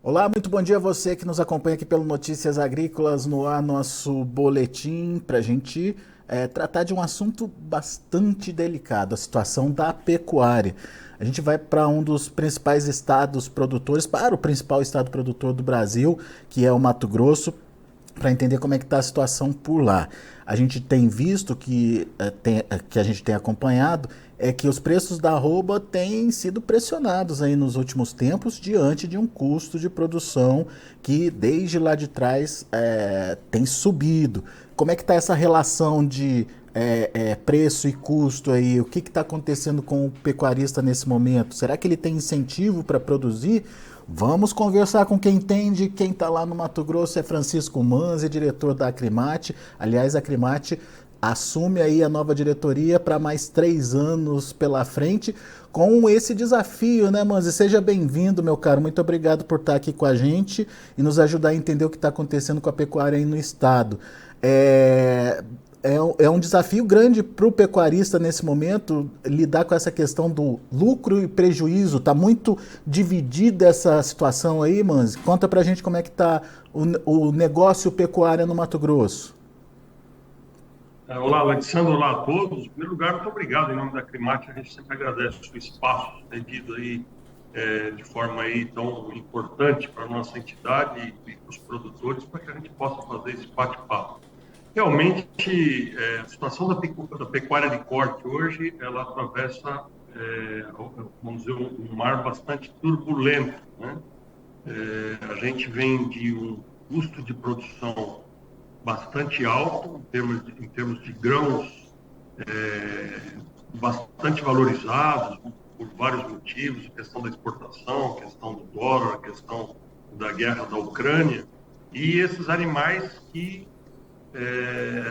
Olá, muito bom dia a você que nos acompanha aqui pelo Notícias Agrícolas no ar, nosso boletim para a gente tratar de um assunto bastante delicado, a situação da pecuária. A gente vai para um dos principais estados produtores, para o principal estado produtor do Brasil, que é o Mato Grosso, para entender como é que está a situação por lá. A gente tem visto que a gente tem acompanhado é que os preços da arroba têm sido pressionados aí nos últimos tempos diante de um custo de produção que desde lá de trás tem subido. Como é que está essa relação de preço e custo aí? O que está acontecendo com o pecuarista nesse momento? Será que ele tem incentivo para produzir? Vamos conversar com quem entende. Quem está lá no Mato Grosso é Francisco Manzi, diretor da Acrimate. Aliás, a Acrimate assume aí a nova diretoria para mais 3 anos pela frente com esse desafio, né, Manzi? Seja bem-vindo, meu caro. Muito obrigado por estar aqui com a gente e nos ajudar a entender o que está acontecendo com a pecuária aí no estado. É, é um desafio grande para o pecuarista nesse momento lidar com essa questão do lucro e prejuízo. Está muito dividida essa situação aí, Manzi. Conta para a gente como é que está o negócio pecuária no Mato Grosso. Olá, Alexandre, olá a todos. Em primeiro lugar, muito obrigado em nome da Climate. A gente sempre agradece o espaço cedido aí de forma aí tão importante para a nossa entidade e para os produtores, para que a gente possa fazer esse bate-papo. Realmente, a situação da pecuária de corte hoje, ela atravessa, vamos dizer, um mar bastante turbulento, né? A gente vem de um custo de produção bastante alto em termos de grãos, bastante valorizados por vários motivos, a questão da exportação, a questão do dólar, a questão da guerra da Ucrânia, e esses animais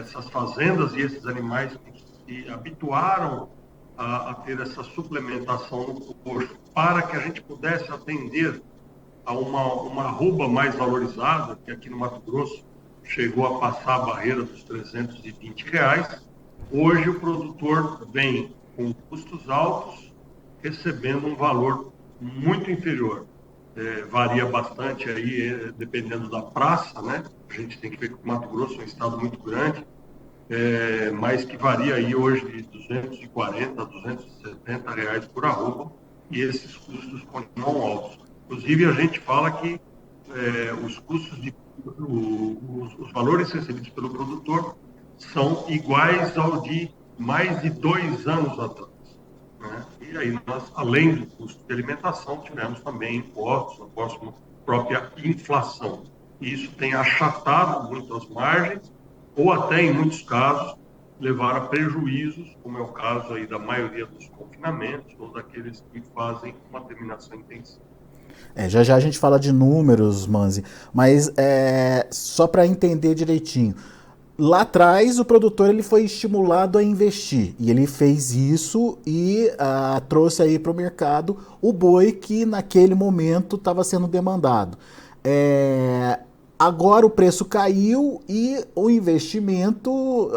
essas fazendas e esses animais que se habituaram a ter essa suplementação no coxo para que a gente pudesse atender a uma arroba mais valorizada, que aqui no Mato Grosso chegou a passar a barreira dos R$ 320. Hoje o produtor vem com custos altos, recebendo um valor muito inferior. Varia bastante aí, dependendo da praça, né? A gente tem que ver que o Mato Grosso é um estado muito grande, mas que varia aí hoje de 240 a R$ 270 por arroba, e esses custos continuam altos. Inclusive, a gente fala que os custos os valores recebidos pelo produtor são iguais ao de mais de 2 anos atrás, né? E aí nós, além do custo de alimentação, tivemos também impostos, a própria inflação. E isso tem achatado muito as margens, ou até, em muitos casos, levar a prejuízos, como é o caso aí da maioria dos confinamentos, ou daqueles que fazem uma terminação intensiva. Já já a gente fala de números, Manzi, mas só para entender direitinho. Lá atrás, o produtor ele foi estimulado a investir e ele fez isso e trouxe aí para o mercado o boi que naquele momento estava sendo demandado. Agora o preço caiu e o investimento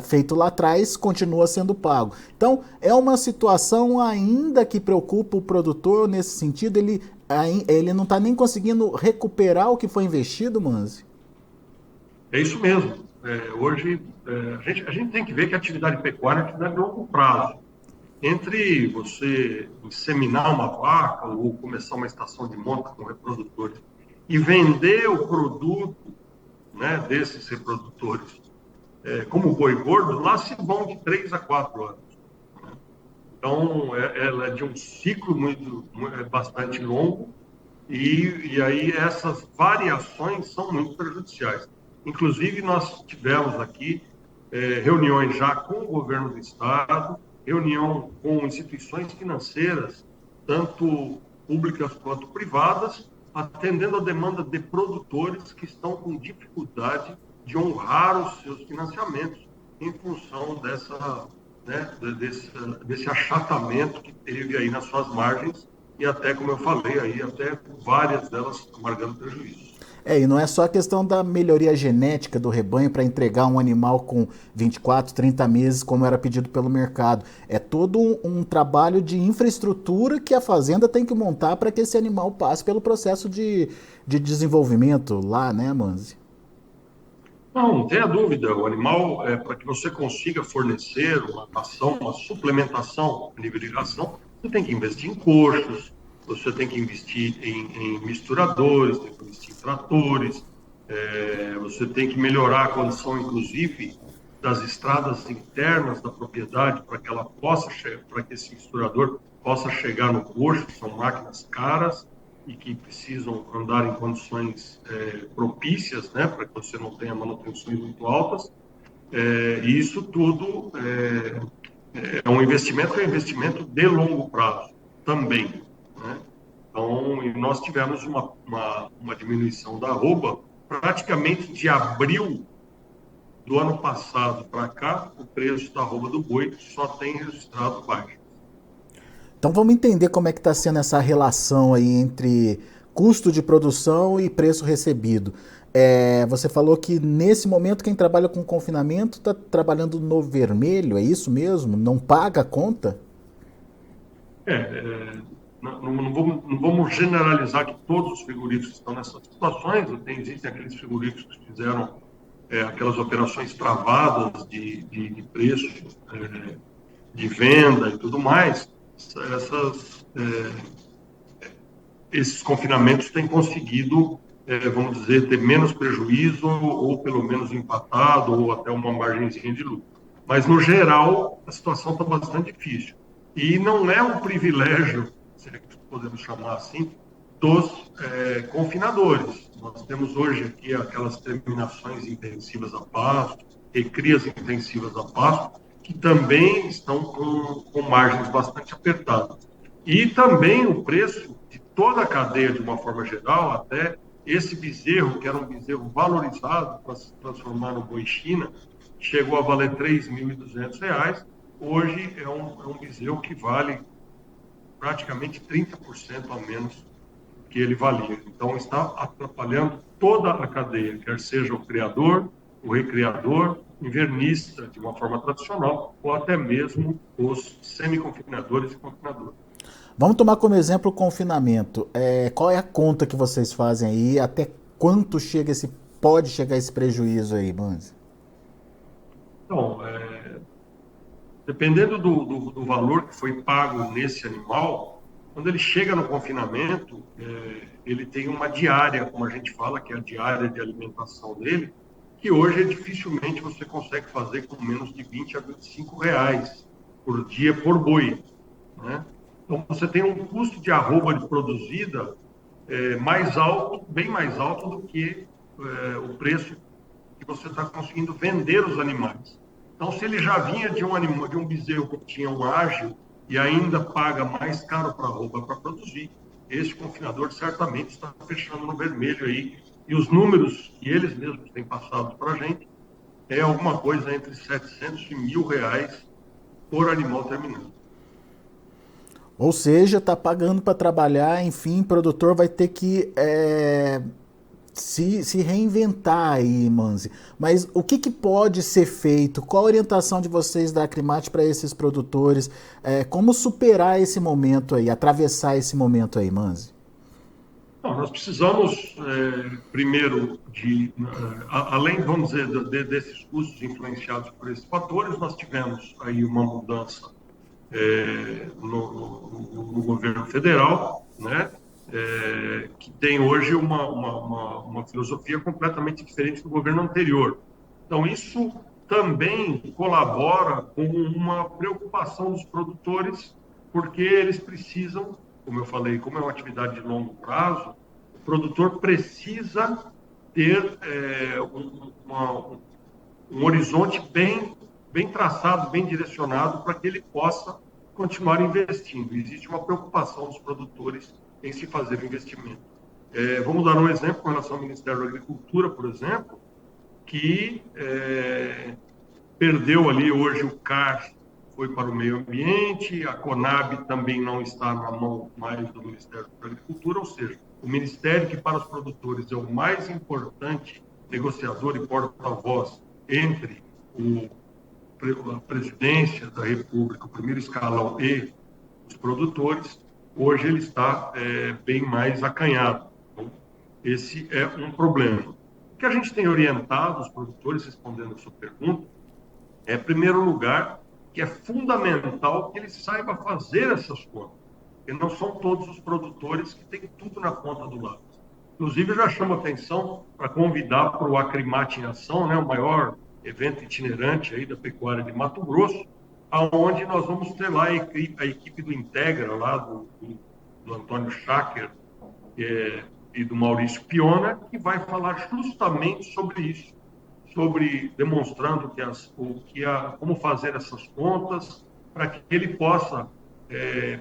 feito lá atrás continua sendo pago. Então é uma situação ainda que preocupa o produtor nesse sentido. Ele não está nem conseguindo recuperar o que foi investido, Manzi? É isso mesmo. Hoje, a gente tem que ver que a atividade pecuária é uma atividade de longo prazo. Entre você inseminar uma vaca ou começar uma estação de monta com reprodutores e vender o produto, né, desses reprodutores, como boi gordo, lá se vão de 3 a 4 anos, né? Então, ela é de um ciclo bastante longo, e aí essas variações são muito prejudiciais. Inclusive, nós tivemos aqui reuniões já com o governo do estado, reunião com instituições financeiras, tanto públicas quanto privadas, atendendo a demanda de produtores que estão com dificuldade de honrar os seus financiamentos em função desse achatamento que teve aí nas suas margens, e até, como eu falei, aí até várias delas amargando prejuízo. E não é só a questão da melhoria genética do rebanho para entregar um animal com 24, 30 meses, como era pedido pelo mercado. É todo um trabalho de infraestrutura que a fazenda tem que montar para que esse animal passe pelo processo de desenvolvimento lá, né, Manzi? Não, não tenha dúvida. O animal, para que você consiga fornecer uma ração, uma suplementação a nível de ração, você tem que investir em coxos, você tem que investir em misturadores, tem que investir em tratores, você tem que melhorar a condição, inclusive, das estradas internas da propriedade para que ela possa para que esse misturador possa chegar no coxo, que são máquinas caras e que precisam andar em condições propícias, né, para que você não tenha manutenções muito altas. E isso tudo é um investimento de longo prazo também, né? Então, nós tivemos uma diminuição da arroba praticamente de abril do ano passado para cá. O preço da arroba do boi só tem registrado baixo. Então vamos entender como é que está sendo essa relação aí entre custo de produção e preço recebido. Você falou que nesse momento quem trabalha com confinamento está trabalhando no vermelho, é isso mesmo? Não paga a conta? Não vamos generalizar que todos os frigoríficos estão nessas situações. Existem aqueles frigoríficos que fizeram aquelas operações travadas de preço, de venda e tudo mais. Esses confinamentos têm conseguido, vamos dizer, ter menos prejuízo ou pelo menos empatado ou até uma margenzinha de lucro. Mas, no geral, a situação está bastante difícil. E não é um privilégio, se é que podemos chamar assim, dos confinadores. Nós temos hoje aqui aquelas terminações intensivas a pasto, recrias intensivas a pasto, que também estão com margens bastante apertadas. E também o preço de toda a cadeia, de uma forma geral, até esse bezerro, que era um bezerro valorizado para se transformar no boi China, chegou a valer R$ 3.200. Hoje é um bezerro que vale praticamente 30% a menos do que ele valia. Então, está atrapalhando toda a cadeia, quer seja o criador, o recriador, invernista, de uma forma tradicional, ou até mesmo os semi-confinadores e confinadores. Vamos tomar como exemplo o confinamento. Qual é a conta que vocês fazem aí? Até quanto pode chegar esse prejuízo aí, Banzi? Então, dependendo do valor que foi pago nesse animal, quando ele chega no confinamento, ele tem uma diária, como a gente fala, que é a diária de alimentação dele, que hoje dificilmente você consegue fazer com menos de 20 a 25 reais por dia por boi, né? Então, você tem um custo de arroba produzida mais alto, bem mais alto do que o preço que você está conseguindo vender os animais. Então, se ele já vinha de um bezerro que tinha um ágio e ainda paga mais caro para a arroba para produzir, esse confinador certamente está fechando no vermelho aí. E os números que eles mesmos têm passado para a gente é alguma coisa entre 700 e R$ 1.000 por animal terminado. Ou seja, está pagando para trabalhar, enfim, o produtor vai ter que se reinventar aí, Manzi. Mas o que pode ser feito? Qual a orientação de vocês da Acrimate para esses produtores? Como superar esse momento aí, atravessar esse momento aí, Manzi? Não, nós precisamos, primeiro, além, vamos dizer, desses custos influenciados por esses fatores, nós tivemos aí uma mudança no governo federal, né? Que tem hoje uma filosofia completamente diferente do governo anterior. Então, isso também colabora com uma preocupação dos produtores, porque eles precisam, como eu falei, como é uma atividade de longo prazo, o produtor precisa ter um horizonte bem traçado, bem direcionado, para que ele possa continuar investindo. Existe uma preocupação dos produtores em se fazer o investimento. Vamos dar um exemplo com relação ao Ministério da Agricultura, por exemplo, que perdeu ali hoje o CAR, foi para o meio ambiente, a Conab também não está na mão mais do Ministério da Agricultura, ou seja, o Ministério, que para os produtores é o mais importante negociador e porta-voz entre a presidência da República, o primeiro escalão e os produtores, hoje ele está bem mais acanhado. Então, esse é um problema. O que a gente tem orientado os produtores, respondendo a sua pergunta, em primeiro lugar, que é fundamental que ele saiba fazer essas contas, porque não são todos os produtores que têm tudo na ponta do lápis. Inclusive, eu já chamo a atenção para convidar para o Acrimate em Ação, né, o maior evento itinerante aí da pecuária de Mato Grosso, aonde nós vamos ter lá a equipe do Integra, lá do Antônio Schacker e do Maurício Piona, que vai falar justamente sobre isso, sobre demonstrando como fazer essas contas, para que ele possa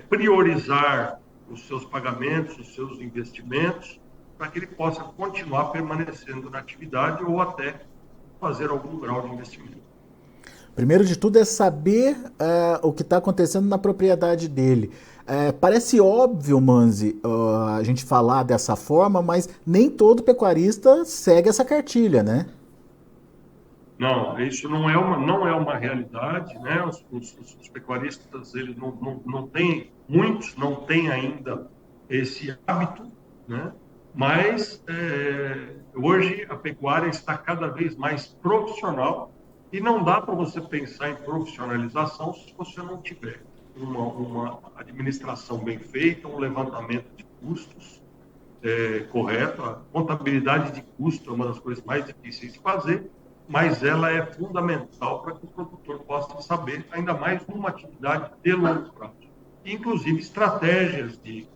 priorizar os seus pagamentos, os seus investimentos, para que ele possa continuar permanecendo na atividade ou até fazer algum grau de investimento. Primeiro de tudo é saber o que está acontecendo na propriedade dele. Parece óbvio, Manzi, a gente falar dessa forma, mas nem todo pecuarista segue essa cartilha, né? Não, isso não é uma realidade, né? Os pecuaristas, eles não têm, muitos não têm ainda esse hábito, né? Mas hoje a pecuária está cada vez mais profissional e não dá para você pensar em profissionalização se você não tiver uma administração bem feita, um levantamento de custos correto. A contabilidade de custo é uma das coisas mais difíceis de fazer, mas ela é fundamental para que o produtor possa saber, ainda mais numa atividade de longo prazo. Inclusive estratégias de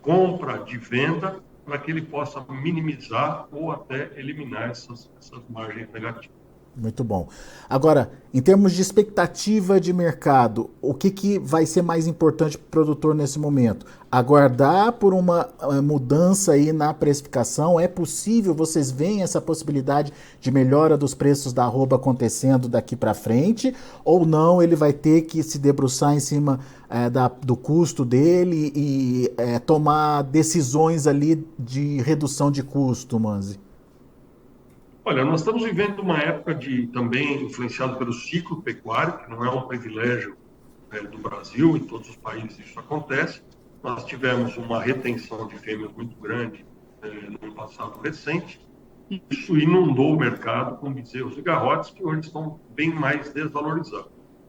compra, de venda, para que ele possa minimizar ou até eliminar essas margens negativas. Muito bom. Agora, em termos de expectativa de mercado, o que vai ser mais importante para o produtor nesse momento? Aguardar por uma mudança aí na precificação? É possível? Vocês veem essa possibilidade de melhora dos preços da arroba acontecendo daqui para frente? Ou não, ele vai ter que se debruçar em cima do custo dele e tomar decisões ali de redução de custo, Manzi? Olha, nós estamos vivendo uma época também influenciado pelo ciclo pecuário, que não é um privilégio do Brasil, em todos os países isso acontece. Nós tivemos uma retenção de fêmeas muito grande no passado recente, e isso inundou o mercado com bezerros e garrotes que hoje estão bem mais desvalorizados.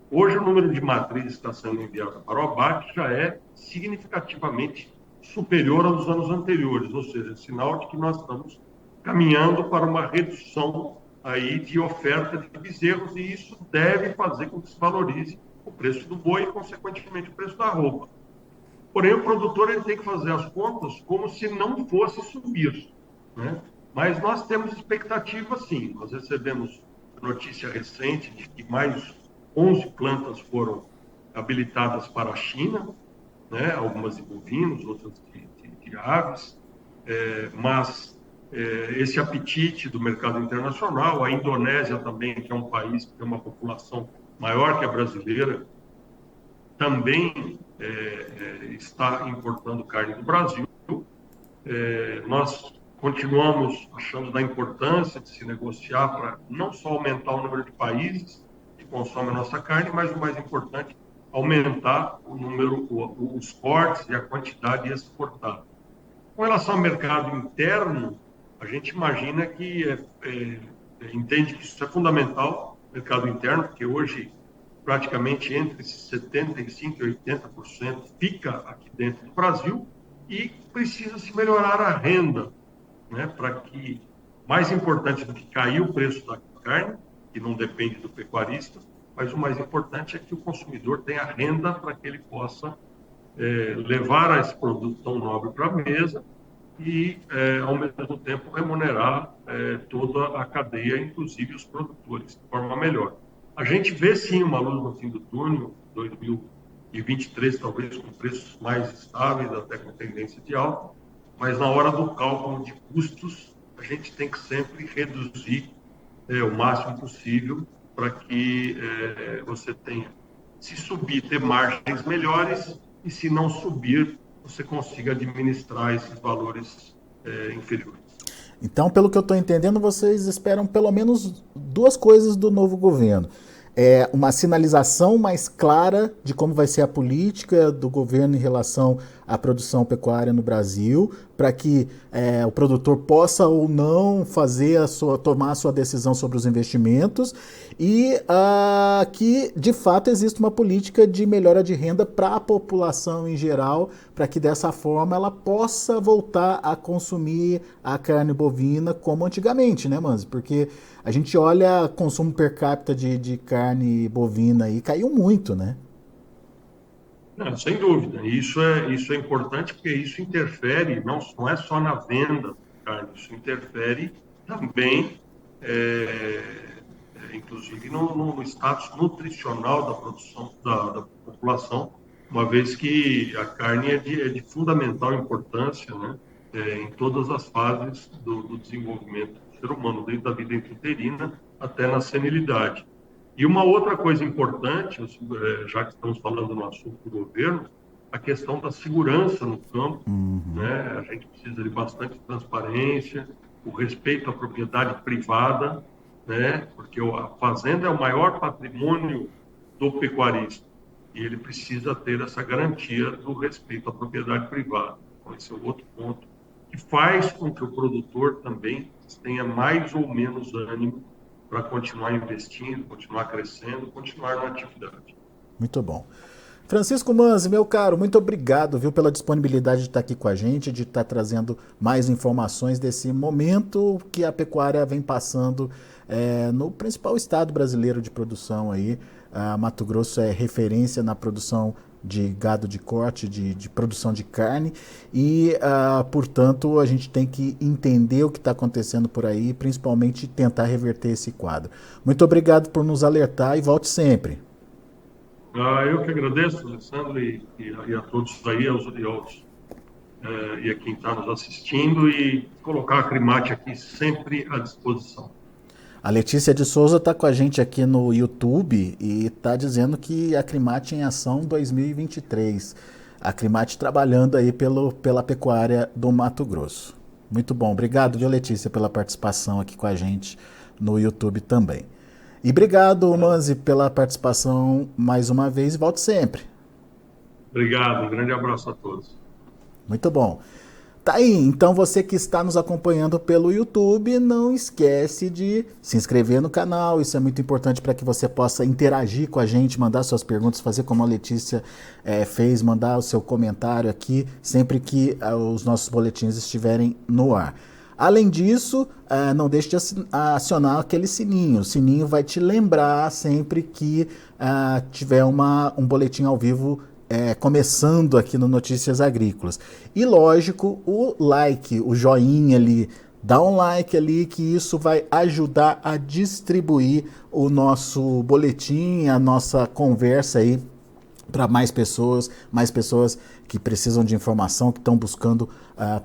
Hoje o número de matrizes que está sendo enviado para o abate já é significativamente superior aos anos anteriores, ou seja, sinal de que nós estamos caminhando para uma redução aí de oferta de bezerros, e isso deve fazer com que se valorize o preço do boi e, consequentemente, o preço da arroba. Porém, o produtor ele tem que fazer as contas como se não fosse subir, né? Mas nós temos expectativa, sim. Nós recebemos notícia recente de que mais 11 plantas foram habilitadas para a China, né? Algumas de bovinos, outras de aves, mas esse apetite do mercado internacional, a Indonésia também, que é um país que tem uma população maior que a brasileira, também está importando carne do Brasil. Nós continuamos achando da importância de se negociar para não só aumentar o número de países que consomem a nossa carne, mas o mais importante, aumentar o número, os cortes e a quantidade exportada. Com relação ao mercado interno, a gente imagina que entende que isso é fundamental, mercado interno, porque hoje praticamente entre 75% e 80% fica aqui dentro do Brasil, e precisa se melhorar a renda, né, para que, mais importante do que cair o preço da carne, que não depende do pecuarista, mas o mais importante é que o consumidor tenha renda para que ele possa levar esse produto tão nobre para a mesa e, ao mesmo tempo, remunerar toda a cadeia, inclusive os produtores, de forma melhor. A gente vê, sim, uma luz no fim do túnel, 2023, talvez com preços mais estáveis, até com tendência de alta, mas na hora do cálculo de custos, a gente tem que sempre reduzir o máximo possível para que você tenha, se subir, ter margens melhores, e se não subir, você consiga administrar esses valores inferiores. Então, pelo que eu estou entendendo, vocês esperam pelo menos duas coisas do novo governo. Uma sinalização mais clara de como vai ser a política do governo em relação à produção pecuária no Brasil, para que o produtor possa ou não tomar a sua decisão sobre os investimentos, e que de fato existe uma política de melhora de renda para a população em geral, para que dessa forma ela possa voltar a consumir a carne bovina como antigamente, né, Manzi? Porque a gente olha o consumo per capita de carne bovina e caiu muito, né? Não, sem dúvida. Isso é importante porque isso interfere, não é só na venda da carne, isso interfere também, inclusive, no status nutricional da produção, da população, uma vez que a carne é de fundamental importância, né, em todas as fases do desenvolvimento do ser humano, desde a vida intrauterina até na senilidade. E uma outra coisa importante, já que estamos falando no assunto do governo, a questão da segurança no campo, né? A gente precisa de bastante transparência, o respeito à propriedade privada, né? Porque a fazenda é o maior patrimônio do pecuarista e ele precisa ter essa garantia do respeito à propriedade privada. Então, esse é o outro ponto que faz com que o produtor também tenha mais ou menos ânimo para continuar investindo, continuar crescendo, continuar na atividade. Muito bom. Francisco Manzi, meu caro, muito obrigado, viu, pela disponibilidade de estar aqui com a gente, de estar trazendo mais informações desse momento que a pecuária vem passando no principal estado brasileiro de produção aí. Mato Grosso é referência na produção de gado de corte, de produção de carne e, portanto, a gente tem que entender o que está acontecendo por aí e principalmente tentar reverter esse quadro. Muito obrigado por nos alertar e volte sempre. Eu que agradeço, Alessandro, e a todos aí, e a quem está nos assistindo, e colocar a Acrimate aqui sempre à disposição. A Letícia de Souza está com a gente aqui no YouTube e está dizendo que a Acrimate em ação 2023. A Acrimate trabalhando aí pela pecuária do Mato Grosso. Muito bom. Obrigado, viu, Letícia, pela participação aqui com a gente no YouTube também. E obrigado, Manzi, pela participação mais uma vez e volte sempre. Obrigado. Um grande abraço a todos. Muito bom. Tá aí, então você que está nos acompanhando pelo YouTube, não esquece de se inscrever no canal, isso é muito importante para que você possa interagir com a gente, mandar suas perguntas, fazer como a Letícia fez, mandar o seu comentário aqui, sempre que os nossos boletins estiverem no ar. Além disso, não deixe de acionar aquele sininho, o sininho vai te lembrar sempre que tiver um boletim ao vivo começando aqui no Notícias Agrícolas. E lógico, o like, o joinha ali, dá um like ali que isso vai ajudar a distribuir o nosso boletim, a nossa conversa aí para mais pessoas que precisam de informação, que estão buscando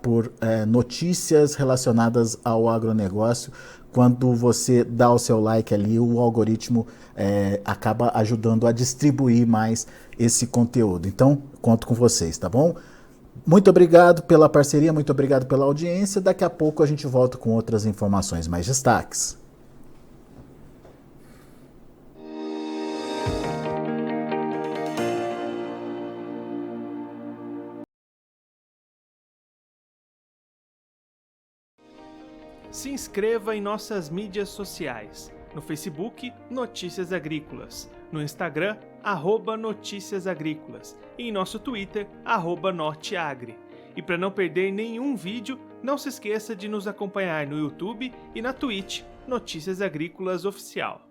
por notícias relacionadas ao agronegócio. Quando você dá o seu like ali, o algoritmo acaba ajudando a distribuir mais esse conteúdo. Então, conto com vocês, tá bom? Muito obrigado pela parceria, muito obrigado pela audiência. Daqui a pouco a gente volta com outras informações, mais destaques. Se inscreva em nossas mídias sociais. No Facebook, Notícias Agrícolas. No Instagram, @Notícias Agrícolas. E em nosso Twitter, @Norteagri. E para não perder nenhum vídeo, não se esqueça de nos acompanhar no YouTube e na Twitch, Notícias Agrícolas Oficial.